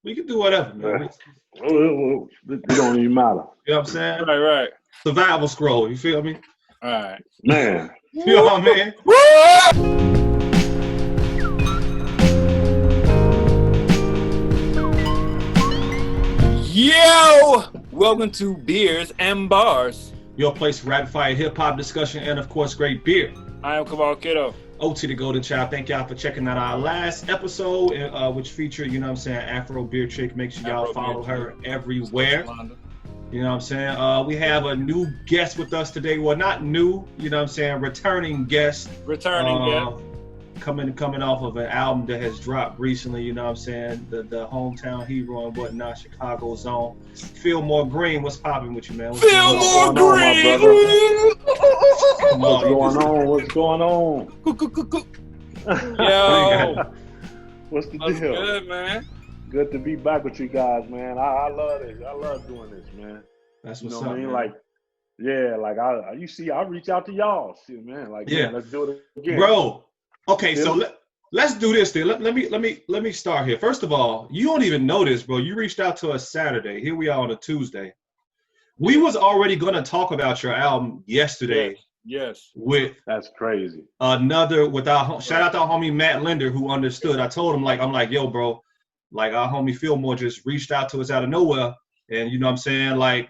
We can do whatever, man. It don't even matter. You know what I'm saying? Right. Survival scroll. You feel me? All right. Man. You know what I mean? Yo! Welcome to Beers and Bars. Your place for rapid fire hip hop discussion and, of course, great beer. I am Kamal Kiddo. OT the Golden Child. Thank y'all for checking out our last episode, which featured, you know what I'm saying, Afro Beer Chick. Make sure y'all follow her everywhere. You know what I'm saying? We have a new guest with us today. Well, not new, you know what I'm saying, returning guest. Coming off of an album that has dropped recently, you know what I'm saying? The hometown hero and whatnot, Chicago zone. Philmore Greene, what's popping with you, man? Philmore Greene! What's going on? Yo! What's the That's deal? good, man. Good to be back with you guys, man. I love this. I love doing this, man. That's you what's know what up, I mean? man. Like, yeah, like I reach out to y'all, shit, man. Like, yeah, man, let's do it again, bro. Okay, so let's do this then. Let me start here. First of all, you don't even know this, bro. You reached out to us Saturday. Here we are on a Tuesday. We was already gonna talk about your album yesterday. Yes. That's crazy. Shout out to our homie Matt Linder who understood. I told him I'm like, yo, bro, like our homie Philmore just reached out to us out of nowhere, and you know what I'm saying, like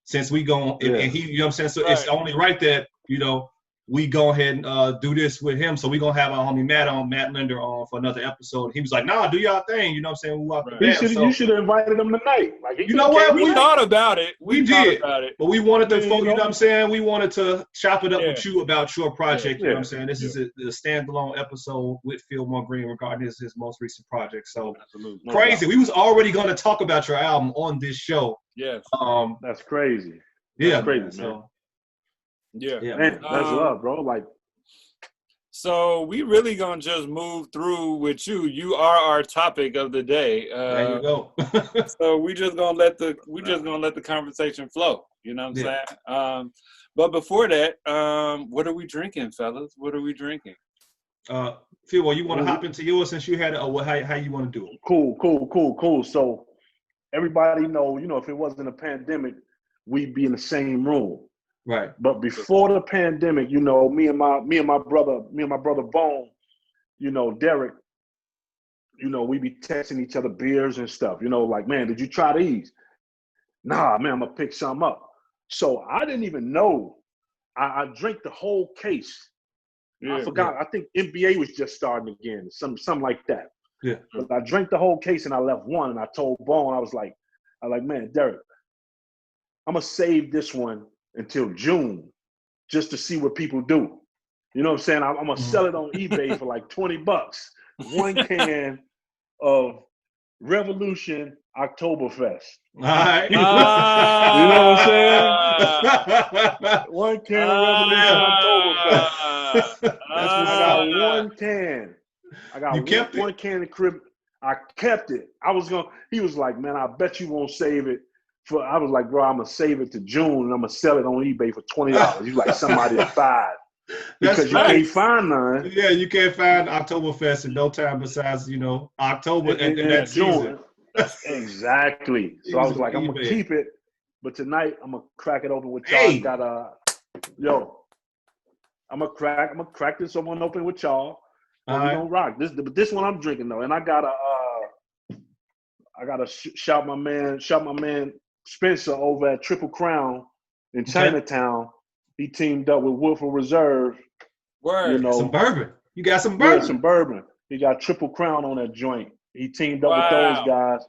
since we go and he, you know what I'm saying, so it's only right that we go ahead and do this with him. So we gonna have our homie Matt Linder on for another episode. He was like, nah, do y'all thing. You know what I'm saying? You should have invited him tonight. Like, you know what? We thought about it. We did. But we wanted to, you know what I'm saying? We wanted to chop it up with you about your project. You know what I'm saying? This is a standalone episode with Philmore Greene regarding his most recent project. So crazy. We was already gonna talk about your album on this show. Yes. That's crazy. That's crazy, man. So, yeah, man, that's love, bro. Like, so we really gonna just move through with you. You are our topic of the day. There you go. So we just gonna let the conversation flow. You know what I'm saying? But before that, what are we drinking, fellas? What are we drinking? Phil, well, you want to hop into yours since you had it, or how you want to do it? Cool. So everybody know, if it wasn't a pandemic, we'd be in the same room. Right. But before the pandemic, me and my brother Bone, Derek, we be texting each other beers and stuff. Like, man, did you try these? Nah, man, I'm gonna pick some up. So I didn't even know. I drank the whole case. I forgot. I think NBA was just starting again, something like that. Yeah. But I drank the whole case and I left one, and I told Bone, I was like, man, Derek, I'm gonna save this one until June, just to see what people do. You know what I'm saying? I'm gonna sell it on eBay for like $20. One can of Revolution Oktoberfest. All right. You know what I'm saying? One can of Revolution Oktoberfest. That's what I got. One can. I got one can of Crib. I kept it. He was like, man, I bet you won't save it. I was like, bro, I'm gonna save it to June and I'm gonna sell it on eBay for $20. He's like, somebody to buy it. Because you can't find none. Yeah, you can't find Oktoberfest in no time besides, October and that season. Exactly. So I was like, I'm gonna keep it, but tonight I'm gonna crack it open with y'all. Hey. I'm gonna crack this one open with y'all. All we right. gonna rock this one I'm drinking though, and I gotta shout my man Spencer over at Triple Crown in Chinatown. He teamed up with Woodford Reserve. Word. Some bourbon. You got some bourbon? Yeah, some bourbon. He got Triple Crown on that joint. He teamed up with those guys.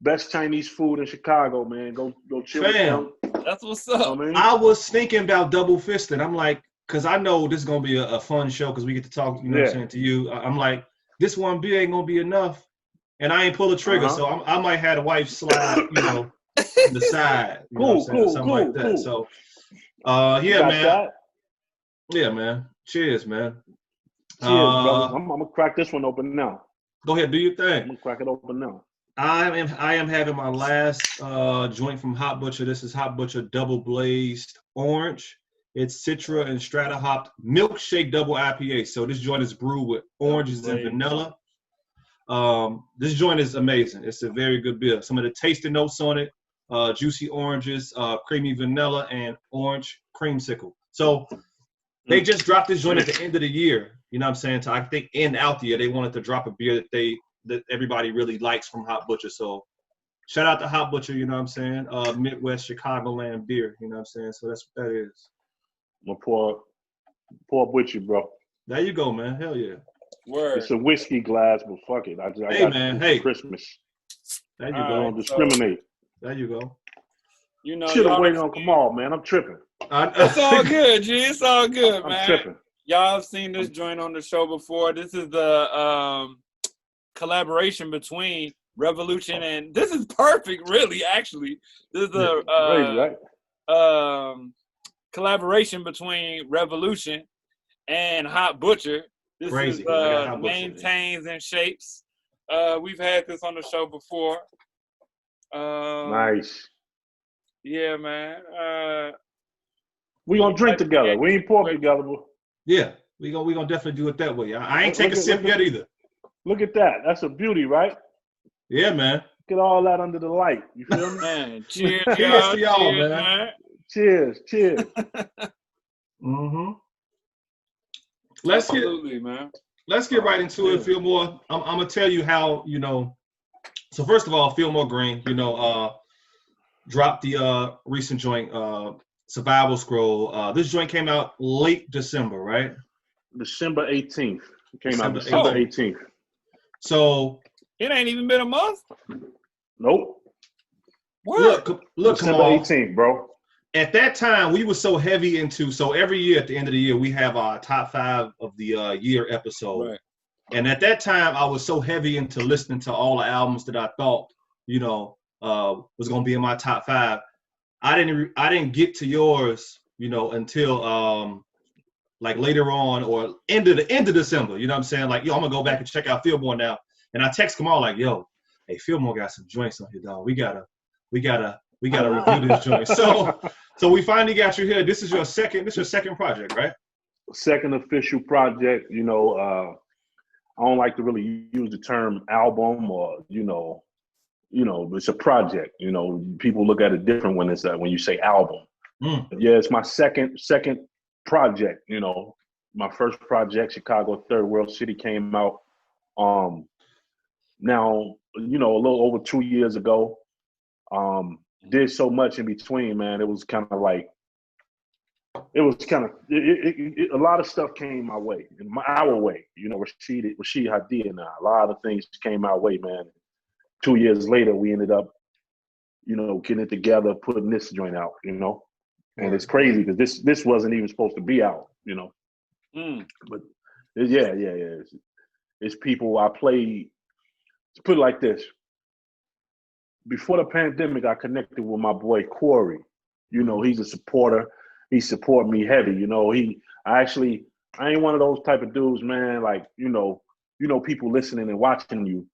Best Chinese food in Chicago, man. Go chill with them. That's what's up. I was thinking about double fisting. I'm like, because I know this is going to be a fun show because we get to talk, what I'm saying, to you. I'm like, this one beer ain't going to be enough. And I ain't pull the trigger, so I might have the wife slide, to the side. Something like that. So, man. That? Yeah, man. Cheers, man. Cheers, brother. I'm going to crack this one open now. Go ahead, do your thing. I'm going to crack it open now. I am having my last joint from Hot Butcher. This is Hot Butcher Double Blazed Orange. It's Citra and Strata hopped Milkshake Double IPA. So this joint is brewed with oranges and vanilla. This joint is amazing. It's a very good beer. Some of the tasting notes on it, juicy oranges, creamy vanilla, and orange creamsicle. So they just dropped this joint at the end of the year. You know what I'm saying? So I think end out the year, they wanted to drop a beer that everybody really likes from Hot Butcher. So shout out to Hot Butcher, you know what I'm saying? Midwest Chicagoland beer, you know what I'm saying? So that's what that is. I'm gonna pour Butcher, bro. There you go, man. Hell yeah. Word. It's a whiskey glass, but fuck it. I Hey, got man. it Hey. for Christmas. There you I go. don't discriminate. There you go. You know, Should have waited on Kamal, man. I'm tripping. It's all good, G. It's all good, man. I'm tripping. Y'all have seen this joint on the show before. This is the collaboration between Revolution and this is perfect, really. Actually, this is the Crazy, right? collaboration between Revolution and Hot Butcher. This Crazy. is Maintains and Shapes. We've had this on the show before. Nice. Yeah, man. We gonna drink together. We ain't pour together, but Yeah, we gonna definitely do it that way. I ain't take a sip yet either. Look at that. That's a beauty, right? Yeah, man. Get all that under the light. You feel me? Man, cheers, Cheers to y'all, cheers, man. Cheers. Mm-hmm. Absolutely, man. Let's get right into it, Philmore. I'm gonna tell you how, you know. So first of all, Philmore Greene, you know, dropped the recent joint, Survival Scroll. This joint came out late December, right? December 18th. It came out December December 18th. So It ain't even been a month. Nope. look, December Kamal, 18th, bro. At that time, we were so heavy into, so every year at the end of the year, we have our top 5 of the year episode. Right. And at that time, I was so heavy into listening to all the albums that I thought, you know, was going to be in my top 5. I didn't get to yours, you know, until like later on or end of December. You know what I'm saying? Like, yo, I'm going to go back and check out Philmore now. And I text them all like, yo, hey, Philmore got some joints on here, dog. We gotta review this joint. So we finally got you here. This is your second project, right? Second official project. You know, I don't like to really use the term album or, you know, it's a project. You know, people look at it different when you say album. Yeah, it's my second project. You know, my first project, Chicago Third World City, came out now, you know, a little over 2 years ago. Did so much in between, man. It was kind of like, a lot of stuff came my way, our way. You know, Rashid Hadid and a lot of things came our way, man. 2 years later, we ended up, you know, getting it together, putting this joint out, you know. And it's crazy because this wasn't even supposed to be out, you know. But yeah. It's people I played. To put it like this. Before the pandemic, I connected with my boy Corey. You know, he's a supporter. He support me heavy. You know, I ain't one of those type of dudes, man. Like, you know, people listening and watching you.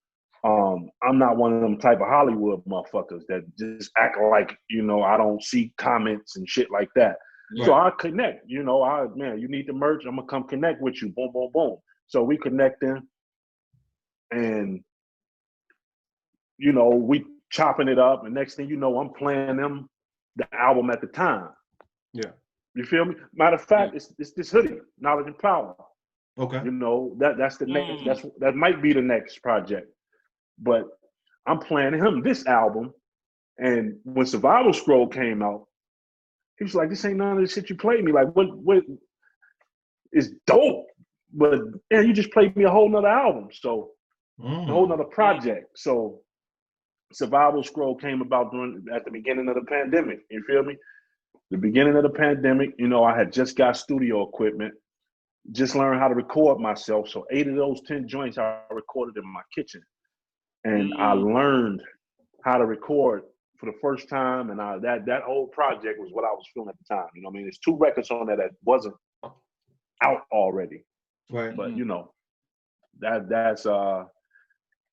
I'm not one of them type of Hollywood motherfuckers that just act like, you know, I don't see comments and shit like that. Right. So I connect, you know, you need the merch, I'm gonna come connect with you. Boom, boom, boom. So we connecting and, you know, we chopping it up, and next thing you know, I'm playing them the album at the time. Yeah. You feel me? Matter of fact, it's this hoodie, Knowledge and Power. Okay. You know, that's the next, that might be the next project. But I'm playing him this album, and when Survival Scroll came out, he was like, "This ain't none of the shit you played me. Like, what is dope? But yeah, you just played me a whole nother album, so a whole nother project." So Survival Scroll came about at the beginning of the pandemic. You feel me? The beginning of the pandemic, you know, I had just got studio equipment, just learned how to record myself. So 8 of those 10 joints I recorded in my kitchen. And I learned how to record for the first time, and that whole project was what I was feeling at the time. You know what I mean? There's 2 records on there that wasn't out already. Right. But, you know, that's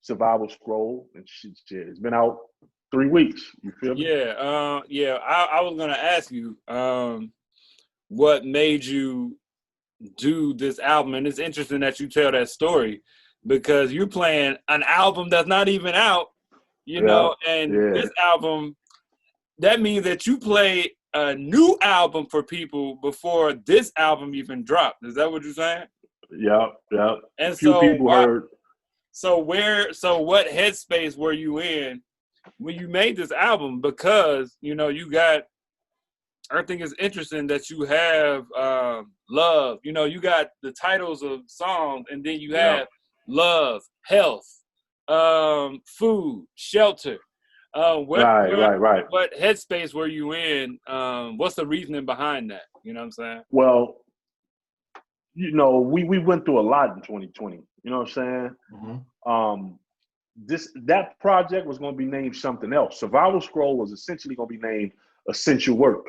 Survival Scroll, and shit, it's been out 3 weeks. You feel me? Yeah. I was going to ask you what made you do this album, and it's interesting that you tell that story. because you're playing an album that's not even out, you know, and this album, that means that you play a new album for people before this album even dropped. Is that what you're saying? Yep. And few people heard. So what headspace were you in when you made this album? Because, you know, I think it's interesting that you have love. You know, you got the titles of songs, and then you have love, health, food, shelter. Right. What headspace were you in? What's the reasoning behind that? You know what I'm saying? Well, you know, we went through a lot in 2020. You know what I'm saying? Mm-hmm. That project was going to be named something else. Survival Scroll was essentially going to be named Essential Work,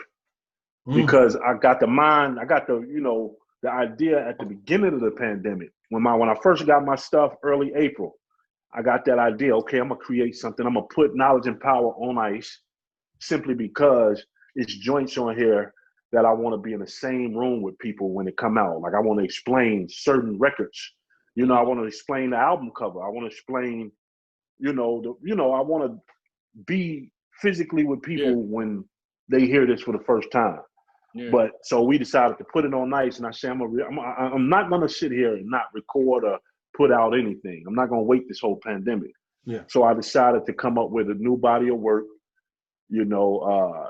because I got the idea at the beginning of the pandemic when I first got my stuff early April. I got that idea. Okay, I'm gonna create something. I'm gonna put Knowledge and Power on ice, simply because it's joints on here that I want to be in the same room with people when they come out. Like, I want to explain certain records. You know, I want to explain the album cover. I want to explain, I want to be physically with people when they hear this for the first time. Yeah. But so we decided to put it on ice, and I said, I'm not gonna sit here and not record or put out anything. I'm not gonna wait this whole pandemic. Yeah. So I decided to come up with a new body of work. You know,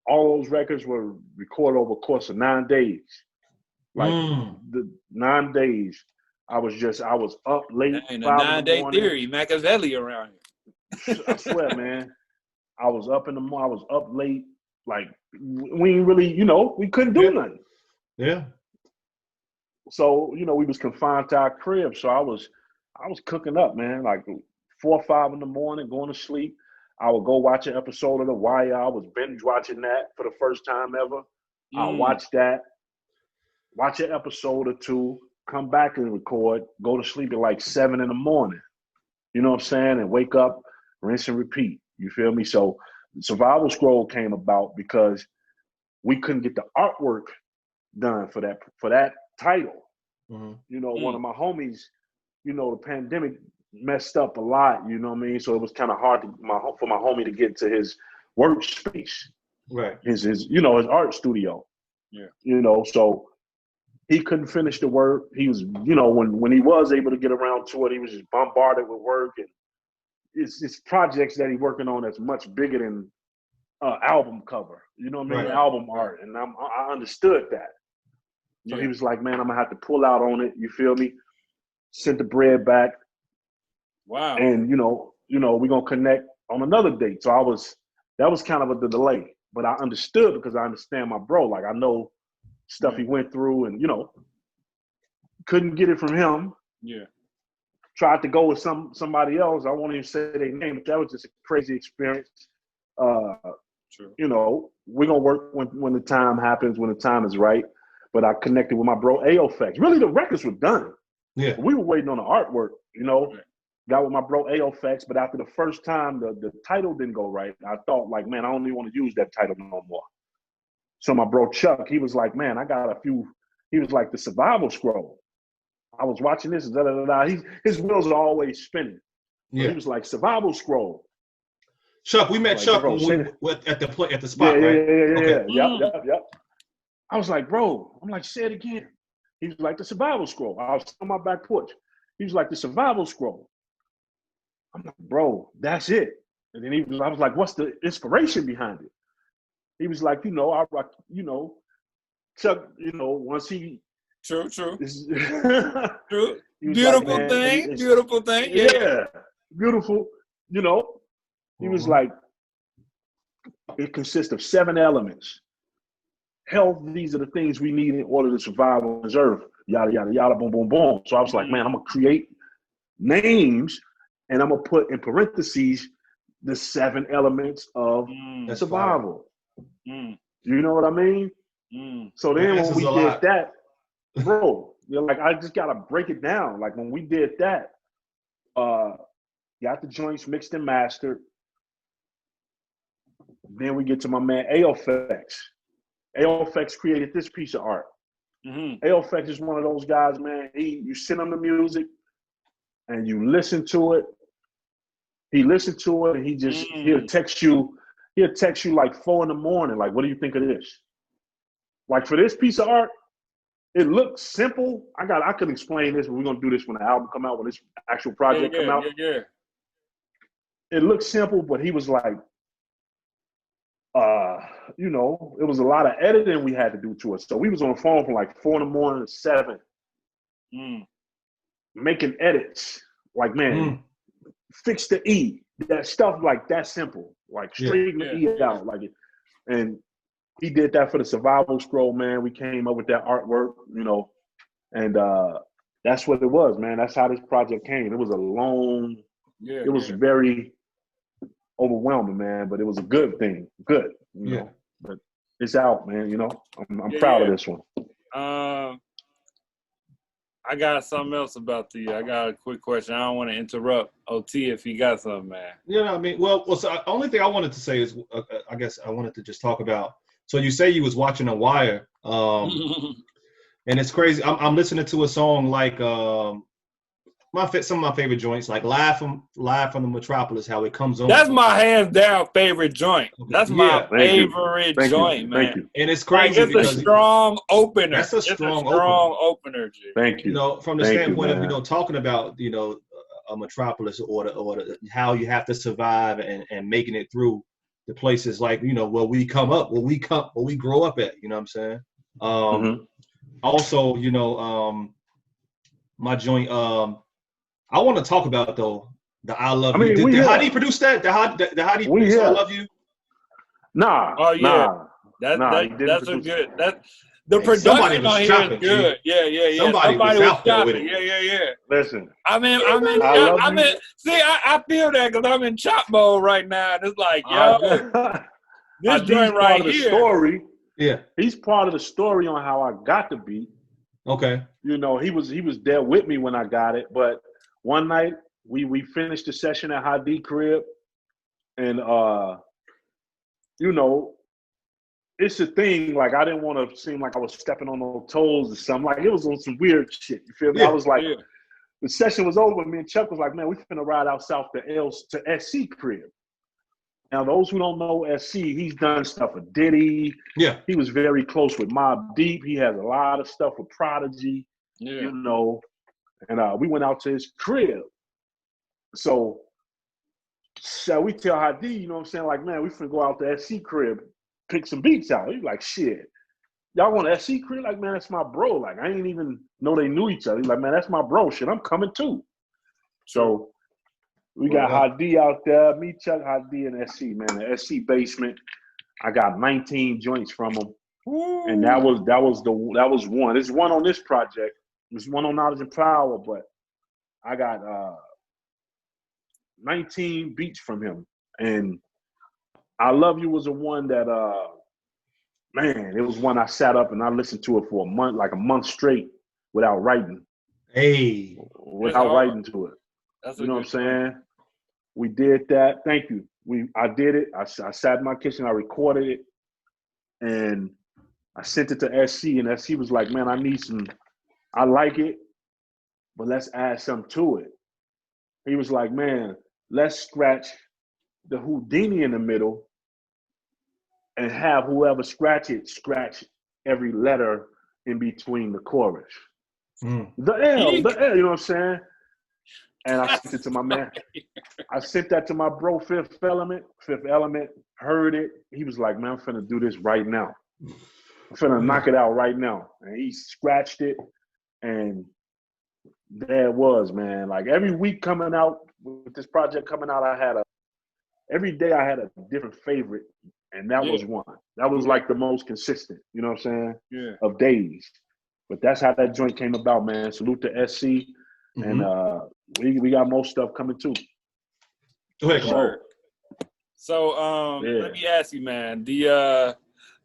all those records were recorded over the course of 9 days. Like the 9 days, I was up late. And a 9-day theory, Machiavelli around here. I swear, man. I was up late. Like, we ain't really, we couldn't do nothing. Yeah. So, we was confined to our crib. So I was cooking up, man, like 4 or 5 in the morning, going to sleep. I would go watch an episode of The Wire. I was binge watching that for the first time ever. I'll watch that, watch an episode or two, come back and record, go to sleep at like 7 in the morning. You know what I'm saying? And wake up, rinse and repeat. You feel me? So Survival Scroll came about because we couldn't get the artwork done for that title. Mm-hmm. One of my homies, the pandemic messed up a lot, you know what I mean? So it was kind of hard for my homie to get to his workspace. Right. His art studio. Yeah. So he couldn't finish the work. He was, when he was able to get around to it, he was just bombarded with work, and it's projects that he's working on that's much bigger than album cover. You know what I mean? Right. Album art. And I understood that. So he was like, man, I'm gonna have to pull out on it. You feel me? Sent the bread back. Wow. And we're gonna connect on another date. So that was kind of the delay. But I understood, because I understand my bro. Like, I know stuff he went through, and couldn't get it from him. Yeah. Tried to go with somebody else. I won't even say their name, but that was just a crazy experience. True. We're gonna work when the time happens, when the time is right. But I connected with my bro Aofex. Really, the records were done. Yeah. We were waiting on the artwork, Right. Got with my bro Aofex, but after the first time the title didn't go right, I thought, like, man, I don't even want to use that title no more. So my bro Chuck, he was like, man, I got a few. He was like, the Survival Scroll. I was watching this, his wheels are always spinning. Yeah. So he was like, Survival Scroll. Chuck, we met Chuck at the spot, right? Yeah. Yep. I was like, bro, say it again. He was like, the Survival Scroll. I was on my back porch. He was like, the Survival Scroll. I'm like, bro, that's it. And then I was like, what's the inspiration behind it? He was like, I rock, Chuck, once he. True. True. Beautiful like, thing. Beautiful thing. Yeah. Beautiful. He was like, it consists of 7 elements. Health, these are the things we need in order to survive on this earth. Yada, yada, yada, boom, boom, boom. So I was like, man, I'm going to create names, and I'm going to put in parentheses the 7 elements of survival. You know what I mean? So then when we did that, bro, I just got to break it down. Like, when we did that, got the joints mixed and mastered. Then we get to my man Aofex. Aofex created this piece of art. Aofex is one of those guys, man. You send him the music, and you listen to it. He listened to it, and he'll text you. He'll text you like 4 a.m. Like, what do you think of this? Like for this piece of art, it looks simple. I could explain this, but we're gonna do this when the album come out, when this actual project come out. Yeah. It looks simple, but he was like, you know, it was a lot of editing we had to do to it. So we was on the phone from like 4 a.m. to 7, making edits. Like, man, fix the E. That stuff like that simple. Like straighten the E out. Like it. And he did that for the Survival Scroll, man. We came up with that artwork, you know, and that's what it was, man. That's how this project came. It was a long, it was very overwhelming, man, but it was a good thing. Good, you know. But it's out, man, you know. I'm proud of this one. I got something else about I got a quick question. I don't want to interrupt OT if he got something, man. You know what I mean? Well, so the only thing I wanted to say is, I guess I wanted to just talk about, so you say you was watching The Wire, and it's crazy. I'm listening to a song like some of my favorite joints, like Live from the Metropolis, how it comes on. That's my hands down favorite joint. That's my favorite joint, man. Thank you. And it's crazy because it's a strong opener. That's a strong opener, G. Thank you. You know, from the standpoint of, you know, talking about, you know, a metropolis or how you have to survive and making it through the places like, you know, where we grow up at, you know what I'm saying? Also, you know, my joint, I want to talk about though the I Love You. Did Hadi produce that? The Hadi produce I Love You? Nah. Oh yeah. That's a good. The production on here is good. Yeah. Somebody was out there with it. Yeah. Listen. I feel that because I'm in chop mode right now. And it's like, this joint right here. Story. Yeah. He's part of the story on how I got the beat. Okay. You know, he was there with me when I got it, but one night we finished the session at Hadi crib, and you know, it's a thing. Like I didn't want to seem like I was stepping on no toes or something. Like it was on some weird shit. You feel me? I was like, the session was over. Me and Chuck was like, man, we finna ride out south to SC crib. Now, those who don't know SC, he's done stuff with Diddy. Yeah. He was very close with Mobb Deep. He has a lot of stuff with Prodigy. Yeah. You know. And we went out to his crib. So we tell Hadi, you know what I'm saying? Like, man, we finna go out to SC crib, pick some beats out. He's like, shit. Y'all want SC crib? Like, man, that's my bro. Like, I didn't even know they knew each other. He's like, man, that's my bro. Shit, I'm coming too. So we got Hadi out there. Me, Chuck, Hadi, and SC, man. The SC basement. I got 19 joints from him. Ooh. And that was one. There's one on this project. There's one on Knowledge and Power, but I got 19 beats from him. And I Love You was a one that, man, it was one I sat up and I listened to it for a month straight without writing. Without writing to it. You know what I'm saying? We did that. Thank you. I did it. I sat in my kitchen. I recorded it. And I sent it to SC. And SC was like, man, I like it, but let's add something to it. He was like, man, let's scratch the Houdini in the middle and have whoever scratch every letter in between the chorus. The L, you know what I'm saying? And I sent it to my man. I sent that to my bro, Fifth Element. Fifth Element heard it. He was like, man, I'm finna do this right now. I'm finna knock it out right now. And he scratched it. And there it was, man. Like every week coming out with this project coming out, every day I had a different favorite, and that was one. That was like the most consistent, you know what I'm saying? Yeah. Of days. But that's how that joint came about, man. Salute to SC, and we got more stuff coming too. Go ahead. So let me ask you, man.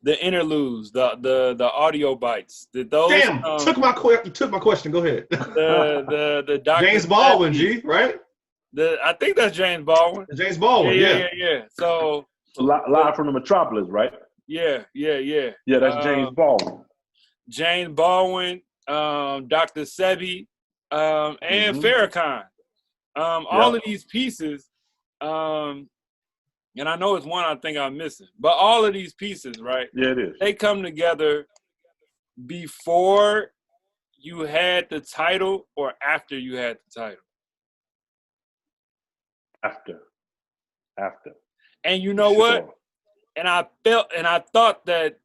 The interludes, the audio bites. Did those? Damn, took my question. Go ahead. The Dr. James Baldwin, G, right? I think that's James Baldwin. James Baldwin, yeah. So live from the Metropolis, right? Yeah. Yeah, that's James Baldwin. James Baldwin, Dr. Sebi, and Farrakhan. all of these pieces, and I know it's one I think I'm missing, but all of these pieces, right? Yeah, it is. They come together before you had the title or after you had the title? After. And you know what? And I thought that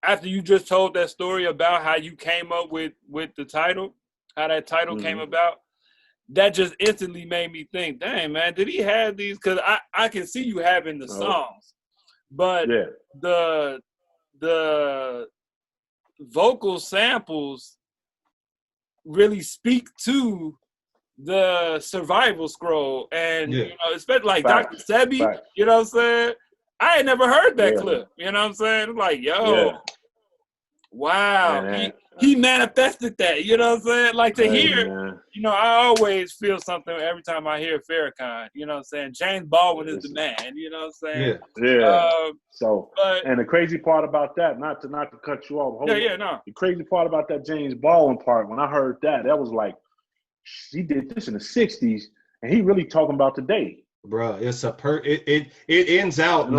after you just told that story about how you came up with the title, how that title came about, that just instantly made me think, dang, man, did he have these? Because I can see you having the songs, but the vocal samples really speak to the survival scroll. And, you know, especially like Dr. Sebi, you know what I'm saying? I had never heard that clip, you know what I'm saying? Like, yo, wow, he manifested that, you know what I'm saying? Like to hear, you know, I always feel something every time I hear Farrakhan, you know what I'm saying? James Baldwin is the man, you know what I'm saying? So, and the crazy part about that, not to cut you off. The crazy part about that James Baldwin part, when I heard that was like, he did this in the 60s, and he really talking about today. Bruh, it's it ends out,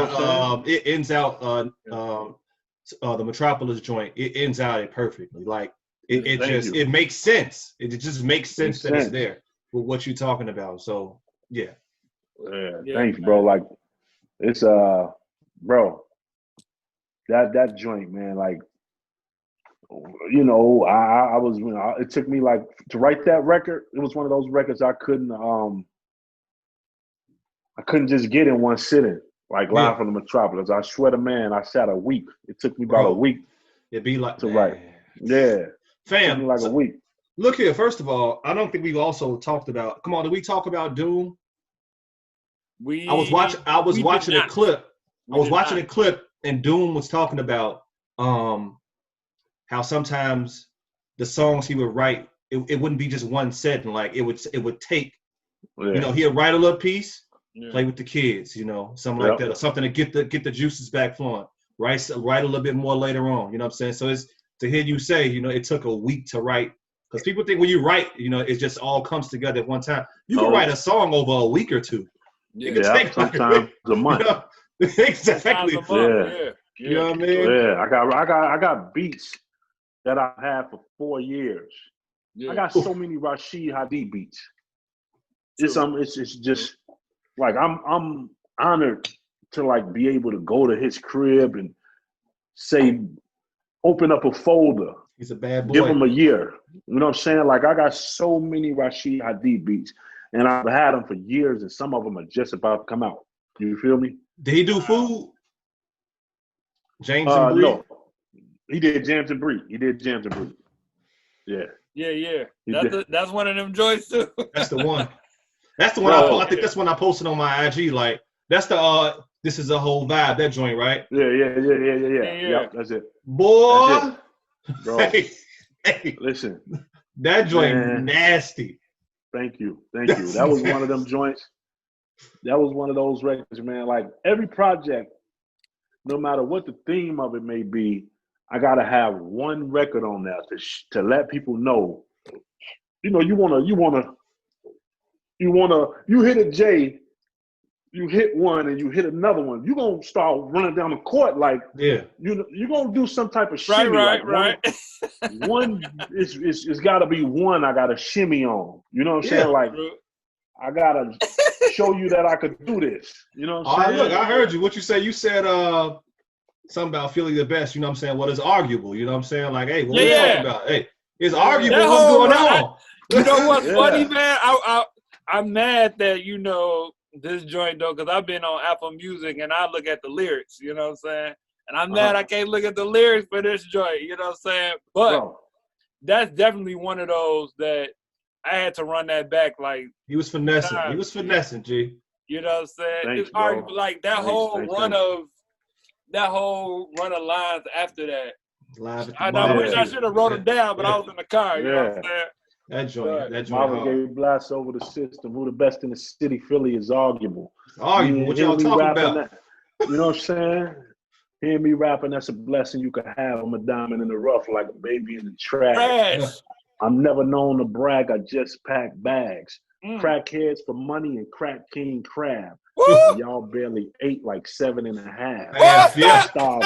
the Metropolis joint, it ends out it perfectly. Like it makes sense. It just makes sense that it's there with what you're talking about. So thanks, bro. Like it's bro, that joint, man, like, you know, I was, you know, it took me like to write that record. It was one of those records I couldn't just get in one sitting, like Live from the Metropolis. I swear to man, I sat a week. It took me about a week. It'd be like to write. Yeah, fam, it took me like a week. Look here. First of all, I don't think we've also talked about. Come on, did we talk about Doom? I was watching a clip. I was watching a clip, and Doom was talking about how sometimes the songs he would write, it wouldn't be just one set, and like it would take, you know, he'd write a little piece, play with the kids, you know, something like that, or something to get the juices back flowing. Write a little bit more later on, you know what I'm saying? So it's to hear you say, you know, it took a week to write, because people think when you write, you know, it just all comes together at one time. You can write a song over a week or two. It can take sometimes a month. You know? Exactly. You know what I mean? Yeah, I got beats that I had for 4 years. I got so many Rashid Hadid beats. It's just like I'm honored to like be able to go to his crib and say, open up a folder. He's a bad boy. Give him a year. You know what I'm saying? Like I got so many Rashid Hadid beats, and I've had them for years, and some of them are just about to come out. You feel me? Did he do Food? James and Bree? No. He did James and Bree. Yeah. That's one of them joints too. That's the one. That's the one. I think that's one I posted on my IG. Like that's the this is a whole vibe. That joint, right? Yeah. Yep, that's it. Boy, that's it. Bro. Hey, listen. That joint nasty. Thank you. That was one of them joints. That was one of those records, man. Like every project, no matter what the theme of it may be, I gotta have one record on there to let people know. You know, you hit a J, you hit one and you hit another one. You gonna start running down the court like you gonna do some type of shimmy. Right. One it's gotta be one I gotta shimmy on. You know what I'm saying? Like I gotta show you that I could do this. You know what I'm saying? Look, I heard you. What you say? You said something about feeling the best, you know what I'm saying? What is arguable, you know what I'm saying? Like, hey, what are we talking about? Hey, it's arguable what's going on. You know what's funny, man? I'm mad that, you know, this joint, though, because I've been on Apple Music and I look at the lyrics, you know what I'm saying? And I'm mad I can't look at the lyrics for this joint, you know what I'm saying? But that's definitely one of those that I had to run that back. Like, he was finessing. He was finessing, G. You know what I'm saying? It's arguable. Like, that whole run of lines after that. I wish I should have wrote them down, but I was in the car. You know what I'm saying? That joint. Marvin Gaye blasts over the system. Who the best in the city? Philly is arguable. Arguable. What y'all talking about? That, you know what I'm saying? Hear me rapping, that's a blessing you could have. I'm a diamond in the rough like a baby in the trash. I'm never known to brag. I just pack bags. Crackheads for Money and Crack King Crab. Y'all barely ate like 7.5. Stop!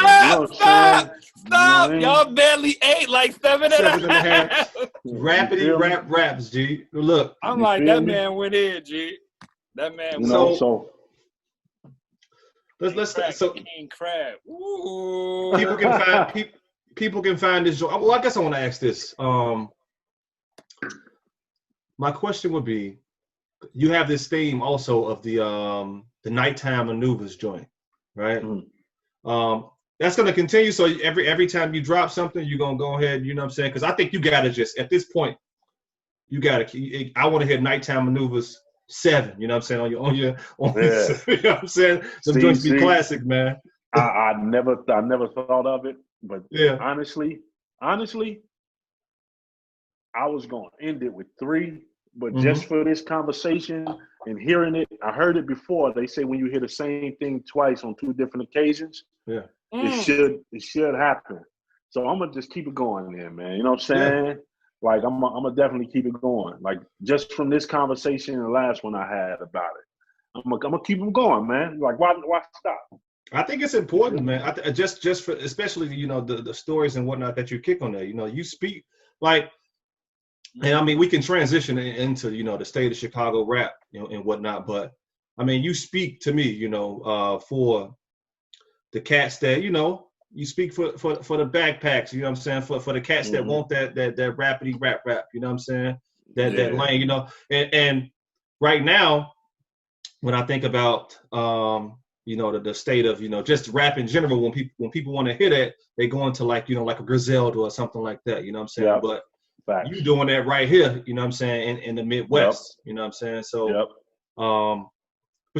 Y'all barely ate like 7.5. Rapidy raps, G. Look, I'm like, that man went in, G. That man. So let's King Crab. Ooh. People can find this. Well, I guess I want to ask this. My question would be, you have this theme also of the nighttime maneuvers joint, right? That's gonna continue. So every time you drop something, you're gonna go ahead. You know what I'm saying? Because I think you gotta just at this point, I want to hear nighttime maneuvers 7. You know what I'm saying? On your you know what I'm saying? Some joints be classic, man. I never thought of it, but honestly, I was gonna end it with 3. But just for this conversation and hearing it, I heard it before. They say when you hear the same thing twice on 2 different occasions, it should happen. So I'm gonna just keep it going there, man. You know what I'm saying? Yeah. Like I'm gonna definitely keep it going. Like just from this conversation and the last one I had about it, I'm gonna keep them going, man. Like why stop? I think it's important, man. Just for especially the stories and whatnot that you kick on there. You speak like. And I mean, we can transition into the state of Chicago rap, and whatnot. But I mean, you speak to me, for the cats that you speak for the backpacks. You know what I'm saying? For the cats that want that rapidy rap. You know what I'm saying? That lane. And right now, when I think about the state of just rap in general, when people want to hear that, they go into like like a Griselda or something like that. You know what I'm saying? Yeah. But you doing that right here, you know what I'm saying, in the Midwest, you know what I'm saying? So, but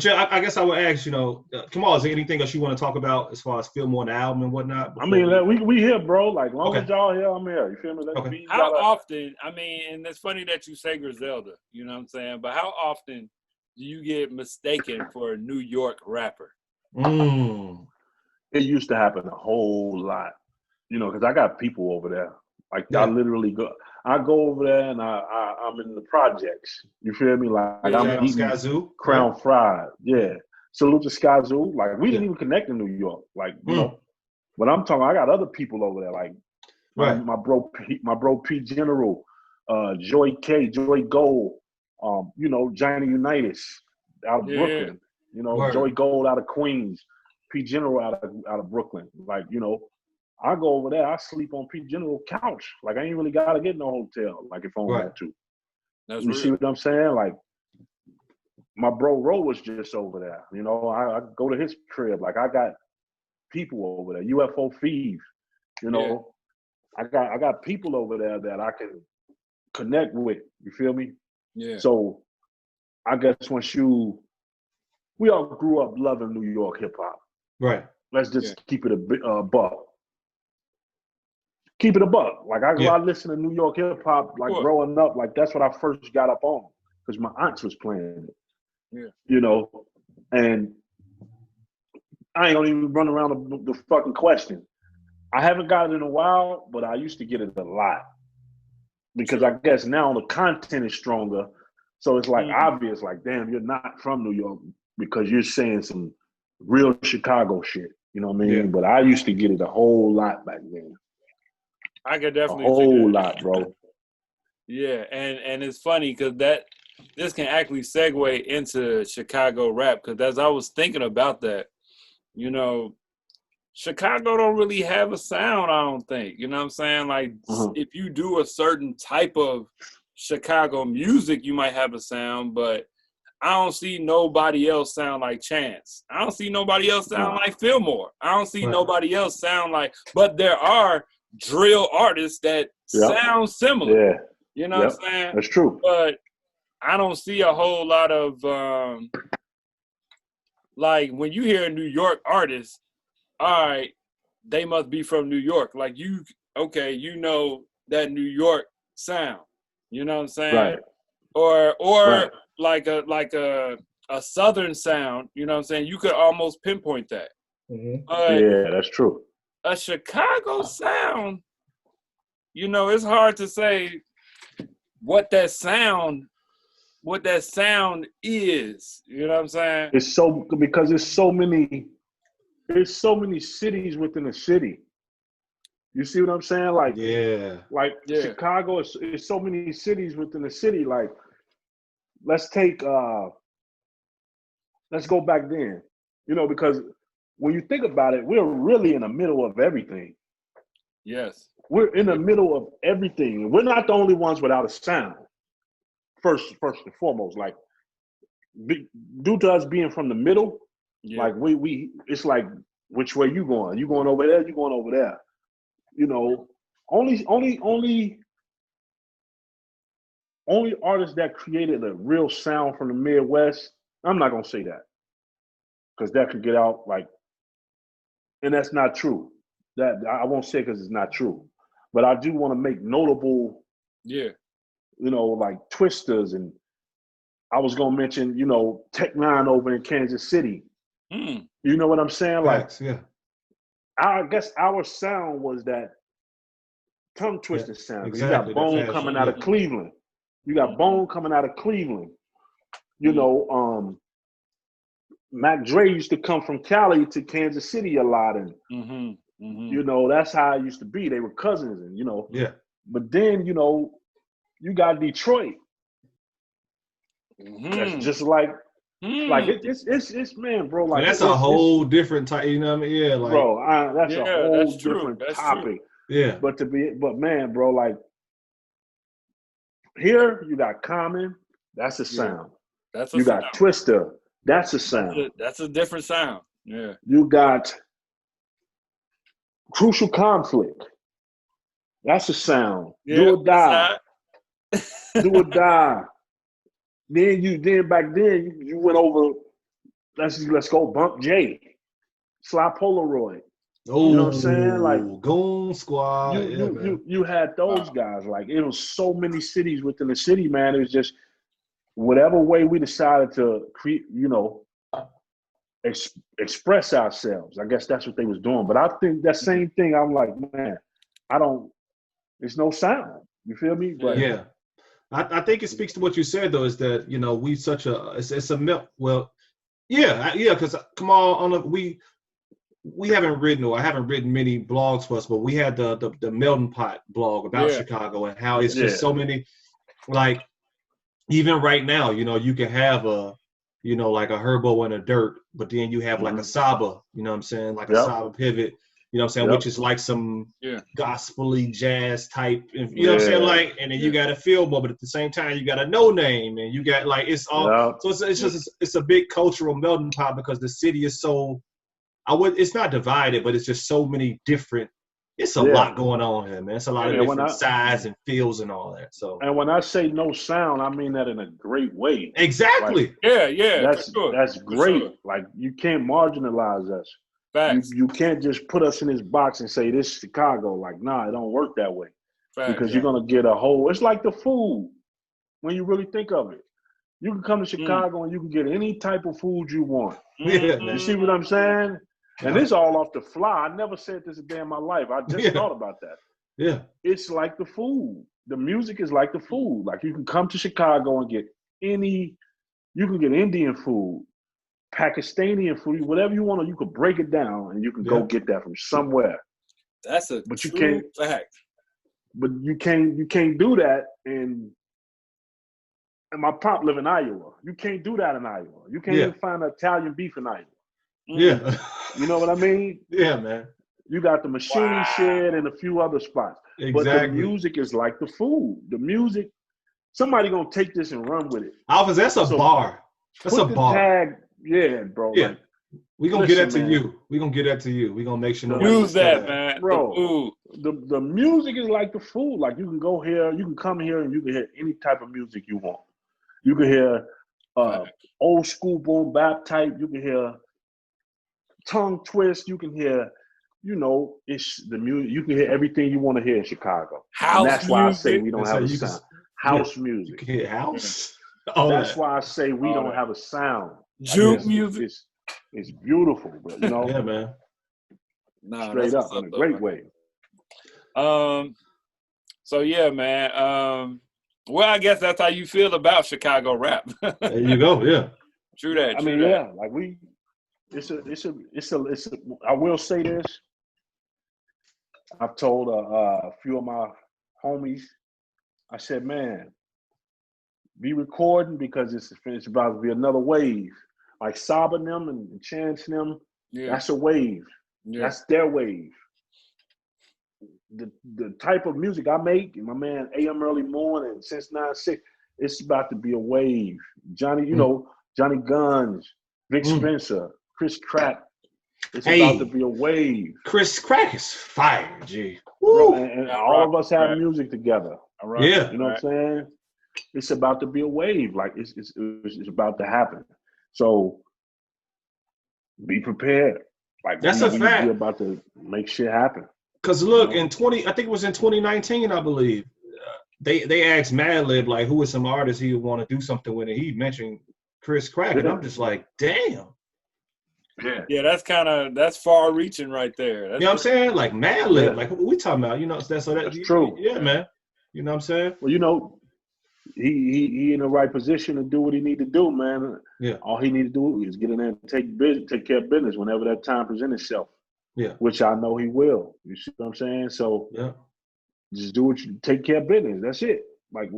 yeah, I guess I would ask, come on, is there anything else you want to talk about as far as Philmore on the album and whatnot? I mean, we here, bro. Like, long as y'all here, I'm here. You feel me? How often, I mean, and it's funny that you say Griselda, you know what I'm saying? But how often do you get mistaken for a New York rapper? It used to happen a whole lot, because I got people over there. Like, I literally go over there and I'm in the projects. You feel me? Like I'm eating Crown Fried. Yeah. Salute to Sky Zoo. Like we didn't even connect in New York. Like, but I'm talking, I got other people over there. Like my bro P General, Joy K, Joy Gold, Johnny Unitas out of Brooklyn. Joy Gold out of Queens, P General out of Brooklyn. Like, I go over there, I sleep on P General couch. Like I ain't really gotta get no hotel. Like if I want to. You see what I'm saying? Like my bro Ro was just over there. I go to his crib. Like I got people over there. UFO Feeve. I got people over there that I can connect with. You feel me? Yeah. So I guess we all grew up loving New York hip hop. Right. Let's just keep it a buck. Keep it a buck. Like I listen to New York hip hop like growing up. Like that's what I first got up on because my aunts was playing it. Yeah. And I ain't gonna even run around the fucking question. I haven't got it in a while, but I used to get it a lot because I guess now the content is stronger. So it's like obvious, like damn, you're not from New York because you're saying some real Chicago shit. You know what I mean? Yeah. But I used to get it a whole lot back then. I could definitely a whole lot, bro. Yeah, and it's funny because this can actually segue into Chicago rap because as I was thinking about that, Chicago don't really have a sound, I don't think. You know what I'm saying? Like if you do a certain type of Chicago music, you might have a sound, but I don't see nobody else sound like Chance. I don't see nobody else sound like Philmore. I don't see nobody else sound like, but there are drill artists that sound similar. Yeah. You know what I'm saying? That's true. But I don't see a whole lot of like when you hear a New York artist, all right, they must be from New York. Like that New York sound. You know what I'm saying? Right. Or like a Southern sound, you know what I'm saying? You could almost pinpoint that. Yeah, that's true. A Chicago sound, it's hard to say what that sound what that sound is. You know what I'm saying? It's because there's so many cities within a city. You see what I'm saying? Like, Chicago is so many cities within a city. Like, let's go back then, because when you think about it, we're really in the middle of everything. Yes. We're in the middle of everything. We're not the only ones without a sound. First and foremost, like, due to us being from the middle, like it's like, which way you going? You going over there? You going over there? Only artists that created a real sound from the Midwest. I'm not gonna say that because that could get out like, and that's not true. That I won't say because it's not true, but I do want to make notable. Yeah. Like Twisters, and I was gonna mention, Tech Nine over in Kansas City. You know what I'm saying? Facts, like, I guess our sound was that tongue twisting sound. Exactly. You got Bone coming out of Cleveland. You got Bone coming out of Cleveland. Mac Dre used to come from Cali to Kansas City a lot, and that's how it used to be. They were cousins, and But then you got Detroit. That's just like it's man, bro. Like, that's a whole different type. You know what I mean? Yeah, like, bro. That's a whole different topic. Yeah. But man, bro, like, here you got Common. That's a sound. That's a you sound. Got Twister. That's a sound. That's a different sound. Yeah. You got Crucial Conflict. That's a sound. Yeah, Do or Die. Do or Die. Then back then you went over. Let's go Bump J, Sly Polaroid. Oh, you know what I'm saying? Like, Goon Squad. You had those guys. Like, it was so many cities within the city, man. It was just whatever way we decided to create, express ourselves. I guess that's what they was doing. But I think that same thing. I'm like, man, there's no sound. You feel me? But yeah. I think it speaks to what you said, though, is that, we such a, it's a milk. Well, because come on, we haven't written, or I haven't written many blogs for us, but we had the Melting Pot blog about Chicago and how it's just so many, like, even right now, you can have a, like a Herbo and a Dirt, but then you have like a Saba, you know what I'm saying? Like a Saba Pivot. You know what I'm saying? Which is like some gospel-y jazz type, you know what I'm saying? Like, and then you got a Philmore, but at the same time, you got a No Name, and you got like, it's all, so it's a big cultural melting pot because the city is so, it's not divided, but it's just so many different, it's a lot going on here, man. It's a lot of different size and feels and all that. So, and when I say no sound, I mean that in a great way. Exactly. Like, that's great. Sure. Like, you can't marginalize us. Facts. You can't just put us in this box and say this is Chicago. Like, nah, it don't work that way. Facts, because you're gonna get a whole. It's like the food when you really think of it. You can come to Chicago and you can get any type of food you want. You see what I'm saying? And this all off the fly. I never said this a day in my life. I just thought about that. Yeah, it's like the food. The music is like the food. Like, you can come to Chicago and get you can get Indian food, Pakistani food, whatever you want, you could break it down and you can go get that from somewhere. That's a true fact. But you can't do that and my pop live in Iowa. You can't do that in Iowa. You can't even find Italian beef in Iowa. Yeah. You know what I mean? Yeah, man. You got the machine shed and a few other spots. Exactly. But the music is like the food. The music, somebody gonna take this and run with it. Alphas, that's a bar. That's a bar. Tag, bro. Yeah. Like, we're gonna get that to you. We're gonna get that to you. We're gonna make sure use that, man. Bro. The music is like the food. Like, you can go here, you can come here and you can hear any type of music you want. You can hear old school boom bap type, you can hear tongue twist, you can hear, it's the music. You can hear everything you want to hear in Chicago. House and that's music. Why I say we don't have a sound. House music. You can hear house? That's why I say we don't have a sound. Juke music. It's beautiful, but yeah, man. Straight up in a great way. So yeah, man. Well, I guess that's how you feel about Chicago rap. There you go. Yeah. True that. I mean, yeah, like it's a. I will say this. I've told a few of my homies. I said, man, be recording because it's about to be another wave. Like sobbing them and chanting them. Yeah. That's a wave. Yeah. That's their wave. The type of music I make, and my man AM Early Morning, since 9-6, it's about to be a wave. Johnny, you know, Johnny Guns, Vic Spencer, Chris Crack. It's about to be a wave. Chris Crack is fire, G. Bro, and all of us have music together. Right. Yeah. You know what I'm saying? It's about to be a wave. Like it's about to happen. So be prepared. Like that's a fact. We're about to make shit happen. Cause look, I think it was in 2019, I believe, they asked Madlib like who was some artists he would want to do something with, and he mentioned Chris Crack, and I'm just like, damn. Yeah, that's far reaching right there. You know what I'm saying? Like Madlib, like who we talking about? You know, that's true. Yeah, man. You know what I'm saying? Well, you know, he in the right position to do what he need to do, man. Yeah. All he need to do is get in there and take care of business whenever that time presents itself. Yeah. Which I know he will. You see what I'm saying? So yeah, just do what you take care of business. That's it. Like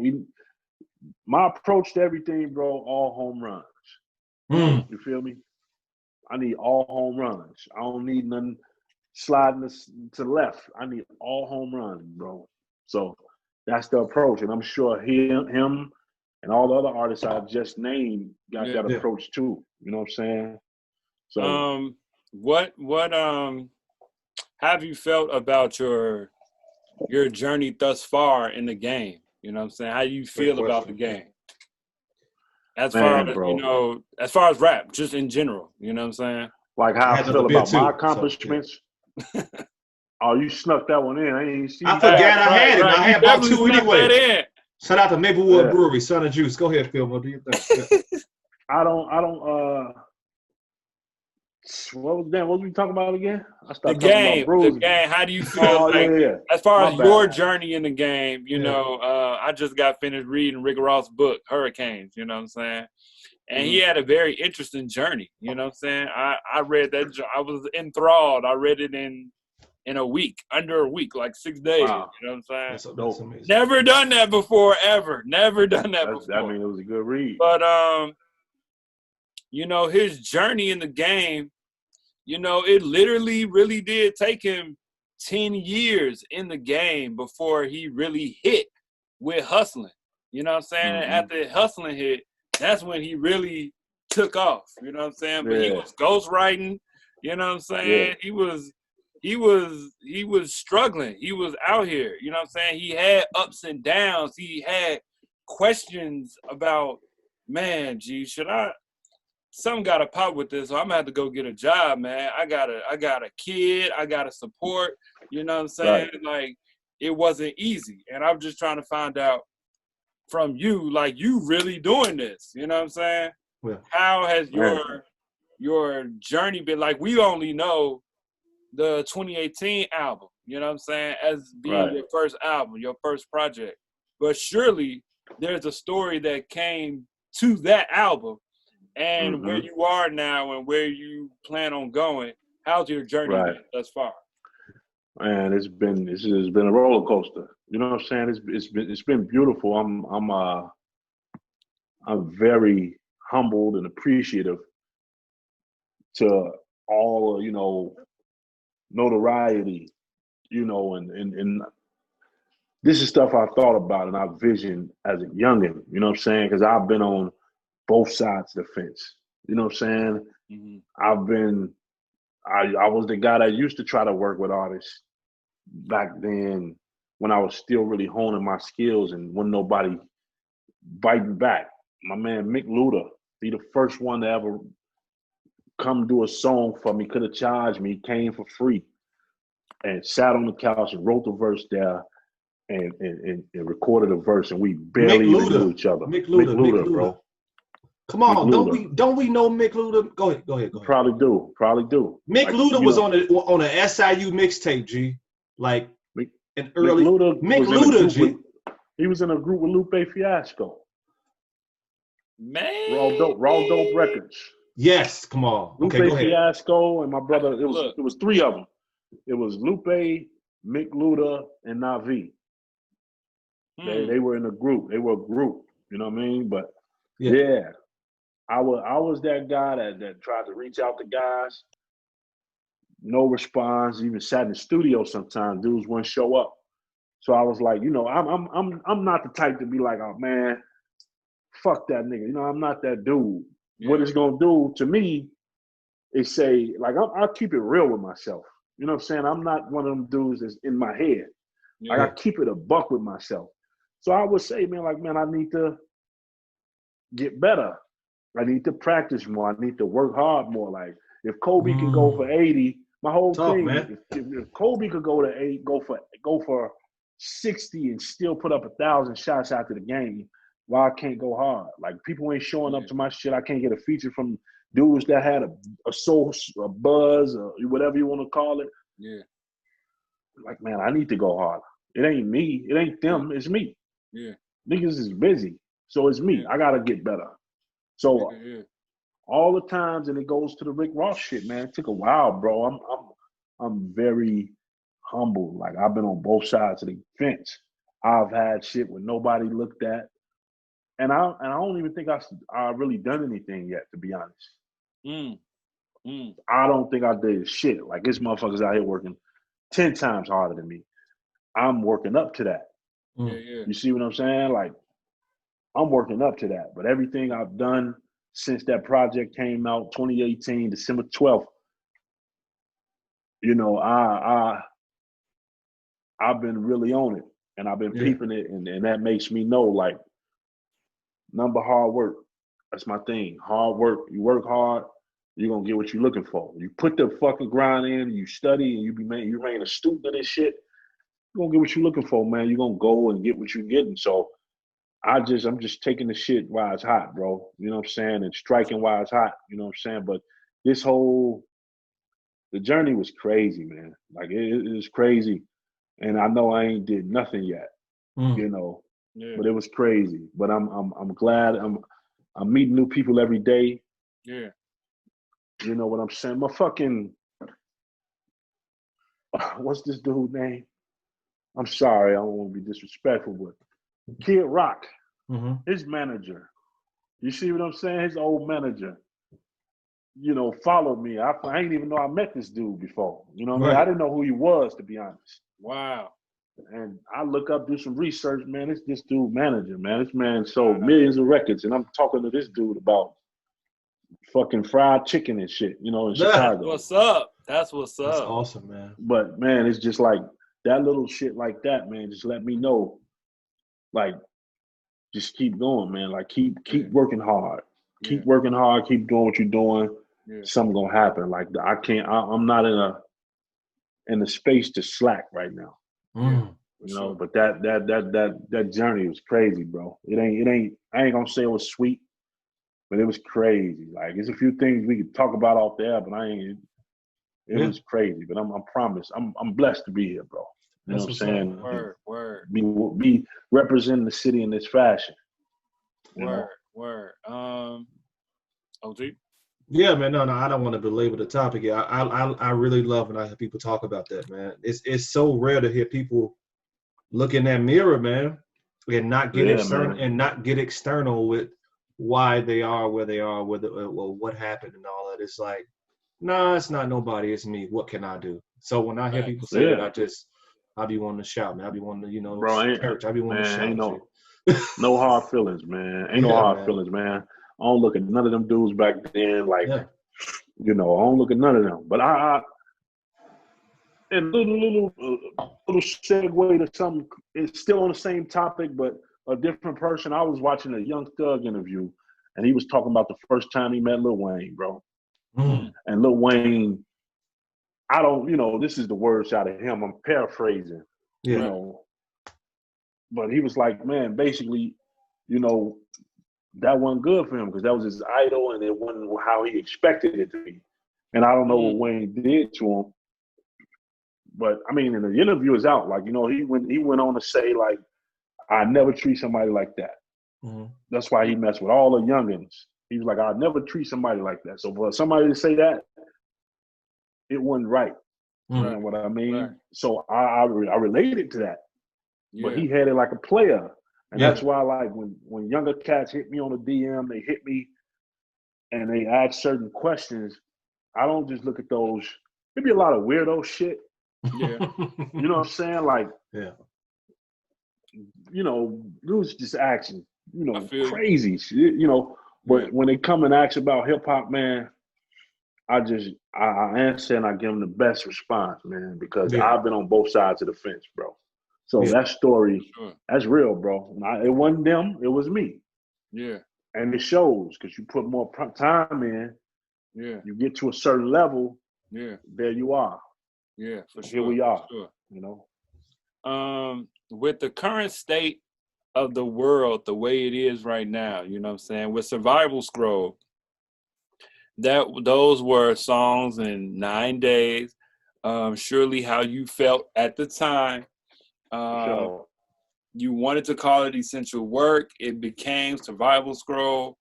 my approach to everything, bro, all home runs. You feel me? I need all home runs. I don't need nothing sliding to the left. I need all home runs, bro. So that's the approach. And I'm sure him and all the other artists I just named got that approach too. You know what I'm saying? So what have you felt about your journey thus far in the game? You know what I'm saying? How do you feel about the game? As far as, you know, as far as rap, just in general, you know what I'm saying? Like how I feel about my accomplishments. So, oh, you snuck that one in. I ain't see I forgot I had it. I had about two anyway. Shout out to Maplewood Brewery, Son of Juice. Go ahead, Philmore. Do you think? I don't what was we talking about again? The game. How do you feel as far as your journey in the game? You know, I just got finished reading Rick Ross' book, Hurricanes. You know what I'm saying? And he had a very interesting journey. You know what I'm saying? I read that. I was enthralled. I read it in a week, under a week, like 6 days. Wow. You know what I'm saying? That's amazing. Never done that before, ever. Never done that before. I mean, it was a good read. But you know, his journey in the game, you know, it literally really did take him 10 years in the game before he really hit with hustling. You know what I'm saying? And after hustling hit, that's when he really took off. You know what I'm saying? But he was ghostwriting. You know what I'm saying? Yeah. He was struggling. He was out here. You know what I'm saying? He had ups and downs. He had questions about, man, gee, something got to pop with this, so I'm going to have to go get a job, man. I got a kid. I got to support. You know what I'm saying? Right. Like, it wasn't easy. And I'm just trying to find out from you, like, you really doing this. You know what I'm saying? Yeah. How has your journey been? Like, we only know the 2018 album, you know what I'm saying, as being your first album, your first project. But surely there's a story that came to that album. And where you are now and where you plan on going, how's your journey been thus far? Man, it's been a roller coaster. You know what I'm saying? It's been beautiful. I'm very humbled and appreciative to all, you know, notoriety, you know, and this is stuff I thought about and I visioned as a youngin', you know what I'm saying? Because I've been on both sides of the fence. You know what I'm saying? I was the guy that used to try to work with artists back then when I was still really honing my skills and when nobody biting back. My man Mick Luda, he the first one to ever come do a song for me, could have charged me, came for free and sat on the couch and wrote the verse there and recorded a verse and we barely even knew each other. Mick Luda, bro. Come on, don't we know Mick Luda? Go ahead. Probably do. Mick Luda was on a SIU mixtape, G. Like an early Mick Luda, G. He was in a group with Lupe Fiasco. Man. Raw Dope Records. Yes, come on. Okay, go Lupe ahead. Fiasco and my brother. It was three of them. It was Lupe, Mick Luda, and Navi. They were in a group. They were a group. You know what I mean? But yeah, I was that guy that tried to reach out to guys. No response. Even sat in the studio sometimes. Dudes wouldn't show up. So I was like, you know, I'm not the type to be like, oh man, fuck that nigga. You know, I'm not that dude. Yeah. What it's gonna do to me is say, like, I'll keep it real with myself. You know what I'm saying? I'm not one of them dudes that's in my head. Yeah. Like, I keep it a buck with myself. So I would say, man, like, man, I need to get better. I need to practice more. I need to work hard more. Like, if Kobe can go for 80, my whole thing, if Kobe could go to 8, go for 60 and still put up 1,000 shots after the game, why I can't go hard? Like, people ain't showing up to my shit. I can't get a feature from dudes that had a source, a buzz, or whatever you want to call it. Yeah. Like, man, I need to go harder. It ain't me. It ain't them. It's me. Yeah. Niggas is busy. So it's me. I got to get better. So all the times, and it goes to the Rick Ross shit, man. It took a while, bro. I'm very humble. Like, I've been on both sides of the fence. I've had shit where nobody looked at. And I don't even think I really done anything yet, to be honest. I don't think I did shit. Like, this motherfuckers out here working 10 times harder than me. I'm working up to that. You see what I'm saying? Like, I'm working up to that. But everything I've done since that project came out, 2018, December 12th, you know, I've been really on it. And I've been peeping it. And that makes me know, like, number hard work. That's my thing. Hard work. You work hard, you're going to get what you're looking for. You put the fucking grind in, you study, and you remain a student of this shit, you're going to get what you're looking for, man. You're going to go and get what you're getting. So I'm just taking the shit while it's hot, bro. You know what I'm saying? And striking while it's hot. You know what I'm saying? But the journey was crazy, man. Like, it was crazy. And I know I ain't did nothing yet, you know. Yeah. But it was crazy. But I'm glad I'm meeting new people every day. Yeah. You know what I'm saying? My fucking what's this dude's name? I'm sorry, I don't want to be disrespectful, but Kid Rock, his manager. You see what I'm saying? His old manager, you know, followed me. I didn't even know I met this dude before. You know what I mean? I didn't know who he was, to be honest. Wow. And I look up, do some research, man. It's this dude manager, man. This man sold millions of records, and I'm talking to this dude about fucking fried chicken and shit, you know, in Chicago. What's up? That's what's up. That's awesome, man. But, man, it's just like that little shit like that, man. Just let me know, like, just keep going, man. Like, keep working hard. Keep working hard. Keep doing what you're doing. Yeah. Something gonna happen. Like, I'm not in the space to slack right now. You know, but that journey was crazy, bro. I ain't gonna say it was sweet, but it was crazy. Like, there's a few things we could talk about off the air, but it was crazy. But I'm promised. I'm blessed to be here, bro. You know what I'm saying? Word. Be representing the city in this fashion. Word. OG? Yeah, man. No, I don't want to belabor the topic. Yeah, I really love when I hear people talk about that, man. It's so rare to hear people look in that mirror, man, and not get external with why they are where they are, what happened and all that. It's like, nah, it's not nobody, it's me. What can I do? So when I hear people say that, I be wanting to shout, man. I be wanting to, you know, church. I be wanting to shout. No hard feelings, man. Ain't no hard feelings, man. I don't look at none of them dudes back then, like, you know, I don't look at none of them. But and little segue to something, it's still on the same topic, but a different person. I was watching a Young Thug interview, and he was talking about the first time he met Lil Wayne, bro. And Lil Wayne, you know, this is the words out of him. I'm paraphrasing, you know. But he was like, man, basically, you know, that wasn't good for him because that was his idol and it wasn't how he expected it to be. And I don't know what Wayne did to him. But, I mean, and the interview is out. Like, you know, he went on to say, like, I never treat somebody like that. Mm-hmm. That's why he messed with all the youngins. He was like, I'd never treat somebody like that. So for somebody to say that, it wasn't right. You know what I mean? Right. So I related to that. Yeah. But he had it like a player. And that's why, like, when younger cats hit me on the DM, they hit me and they ask certain questions. I don't just look at those. There'd be a lot of weirdo shit. Yeah. You know what I'm saying? Like, you know, dudes just asking, you know, crazy shit, you know. But when they come and ask about hip hop, man, I answer and I give them the best response, man, because I've been on both sides of the fence, bro. So that story, that's real, bro. It wasn't them, it was me. Yeah. And it shows because you put more time in. Yeah. You get to a certain level. Yeah. There you are. Yeah, for sure. Here we are. Sure. You know. With the current state of the world, the way it is right now, you know what I'm saying? With Survival Scroll, those were songs in 9 days. Surely how you felt at the time. Sure. You wanted to call it essential work. It became Survival Scroll.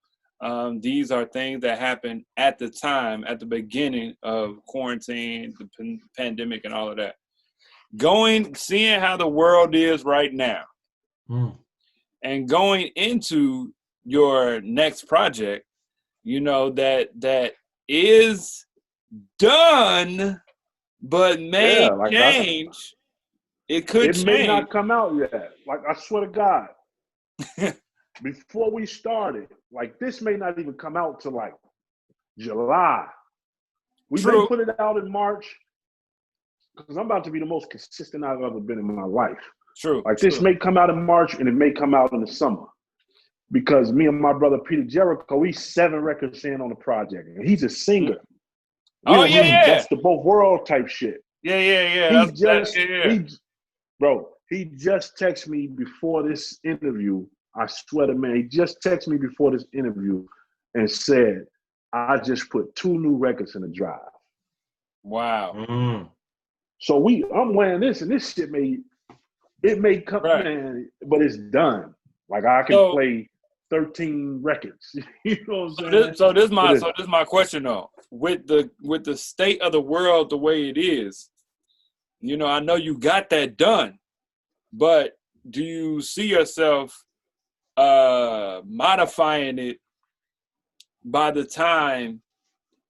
These are things that happened at the time, at the beginning of quarantine, the pandemic, and all of that. Seeing how the world is right now, and going into your next project, you know, that is done, but may change. It could change. It may not come out yet. Like, I swear to God, before we started, like, this may not even come out till like July. We may put it out in March because I'm about to be the most consistent I've ever been in my life. True. Like, this may come out in March and it may come out in the summer because me and my brother Peter Jericho, he's 7 records in on the project. And he's a singer. Oh, yeah. That's the both world type shit. Yeah. He just texted me before this interview. I swear to man, he just texted me before this interview and said, I just put 2 new records in the drive. Wow. So I'm wearing this, and this shit may come, man, but it's done. Like, I can play 13 records. You know what I'm saying? So this is my question though. With the state of the world the way it is, you know, I know you got that done, but do you see yourself modifying it by the time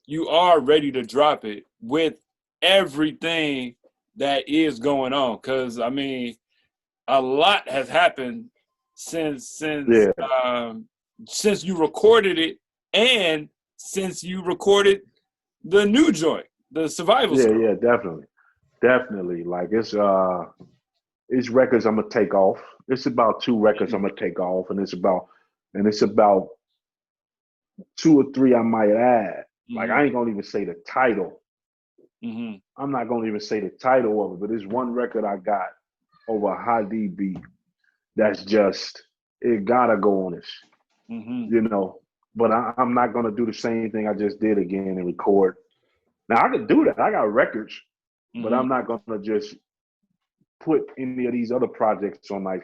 you are ready to drop it with everything that is going on? Because I mean, a lot has happened since you recorded it and since you recorded the new joint, the Survival Scroll. Yeah, definitely. Like, it's records I'm gonna take off. It's about 2 records I'm gonna take off, and it's about 2 or 3 I might add. Like, I ain't gonna even say the title. I'm not gonna even say the title of it, but there's one record I got over a high D beat that's just, it gotta go on this. You know, but I'm not gonna do the same thing I just did again and record. Now, I could do that. I got records, but I'm not gonna just put any of these other projects on like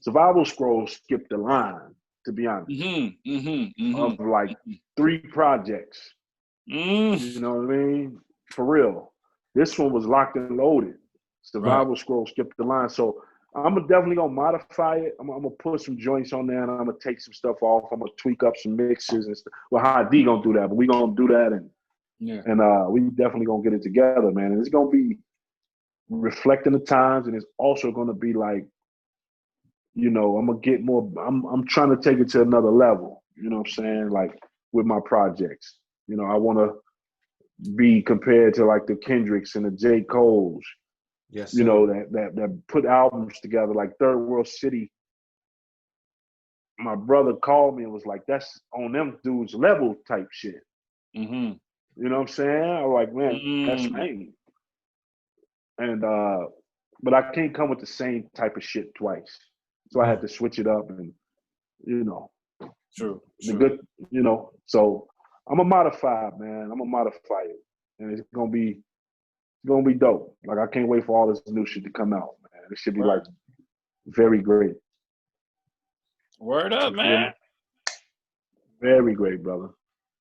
Survival Scroll skipped the line, to be honest. Of like 3 projects. You know what I mean? For real. This one was locked and loaded. Survival Scroll skipped the line. So I'm definitely gonna modify it. I'm gonna put some joints on there and I'm gonna take some stuff off. I'm gonna tweak up some mixes and stuff. Well, how D gonna do that, but we gonna do that and we definitely gonna get it together, man. And it's gonna be reflecting the times, and it's also gonna be like, you know, I'm gonna get more. I'm trying to take it to another level. You know what I'm saying? Like, with my projects, you know, I want to be compared to like the Kendricks and the J. Coles. Yes, you know, that put albums together, like Third World City. My brother called me and was like, "That's on them dudes' level type shit." You know what I'm saying? I was like, "Man, that's me." And but I can't come with the same type of shit twice. So I had to switch it up, and you know, the good, you know. So I'm a modified, man. I'm gonna modify it, and it's gonna be dope. Like, I can't wait for all this new shit to come out, man. It should be like very great. Word up, man. Very great, brother.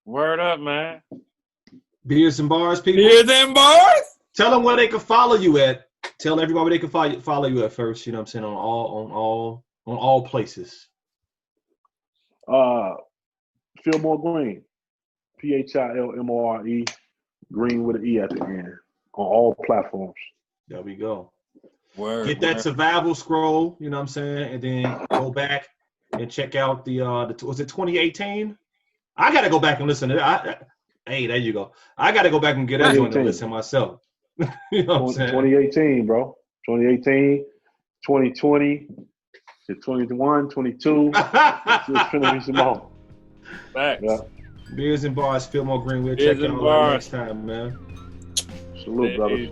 Word up, man. Beers and Bars, people. Beers and Bars? Tell them where they can follow you at. Tell everybody where they can follow you at first. You know what I'm saying? On all places. Philmore Greene. Philmore Green with an E at the end. On all platforms. There we go. Word. Get that survival scroll, you know what I'm saying? And then go back and check out the was it 2018? I got to go back and listen to that. Hey, there you go. I got to go back and get that joint and listen myself. You know what I'm saying? 2018, bro. 2018, 2020, 21, 22. Just finish some more. Facts. Yeah. Beers and Bars, Philmore Greene. We'll check out next time, man. Salute, brother.